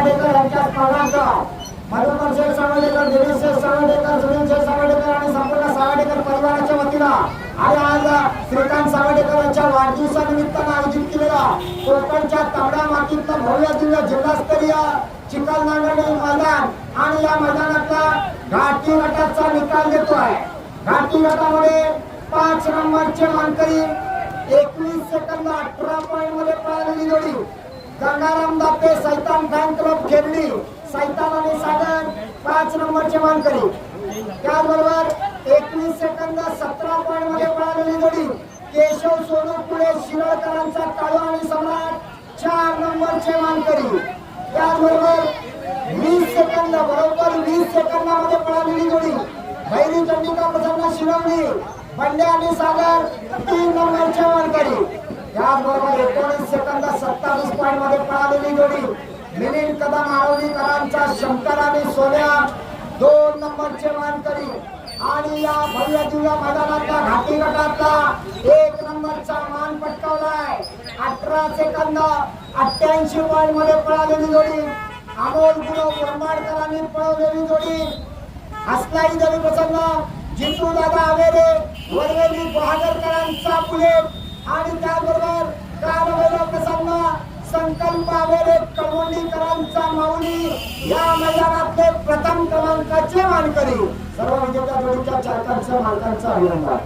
सावडेकर यांच्या स्पर्धांचा मधुकर शेठ सावडेकर, दिनेश शेठ सावडेकर, सुनील शेठ सावडेकर आणि संपूर्ण सावडेकर परिवाराच्या वतीनं आणि आज श्रीकांत सावडेकर यांच्या वाढदिवसानिमित्तानं आयोजित केलेला कोकणच्या तांबडा मातीतलं भव्य दिव्य जिल्हास्तरीय चिखल नांगरणी मैदान आणि या मैदानातला घाटी गटाचा निकाल देतोय। घाटी गटामध्ये 5 नंबरचे मानकरी 21 सेकंद 18 पॉइंट मध्ये पळालेली जोडी गंगाराम दाते सैतान फॅन क्लब खेरडी, सैतान आणि सागर 5 नंबरचे मानकरी। त्याचबरोबर 21 सेकंद 17 पॉइंट मध्ये पळालेली जोडी केशव सोनू पुढे शिरळकरांचा काळू आणि सम्राट 4 नंबरचे मानकरी। त्याचबरोबर 20 सेकंद बरोबर 20 सेकंदामध्ये पळालेली जोडी भैरी चंडिका प्रसन्न शिरवणी बंड्या आणि सागर 3 नंबरचे मानकरी। त्याचबरोबर 19 सेकंद 27 पॉइंट मध्ये पळालेली जोडी मिलिंद कदम आळवणीकरांचा शंकर आणि सोन्या 2 नंबरचे मानकरी। आणि या भव्य दिव्य मैदानातला घाटी गटातला 1 नंबरचा मान पटकावलाय 18 सेकंद 88 पॉइंट मध्ये पळालेली जोडी अमोल गुरव मुरबाडकरांनी पळवलेली जोडी हसलाई देवी प्रसन्न जितू दादा आवेरे वरवेली बहादरकरांचा बुलेट आणि त्याचबरोबर कानवेला प्रसन्न संकल्प आवेरे कळवंडीकरांचा माऊली या मैदानातले प्रथम क्रमांकाचे मानकरी। सर्व विजेत्या जोडीच्या चालकांचं मालकांचं अभिनंदन।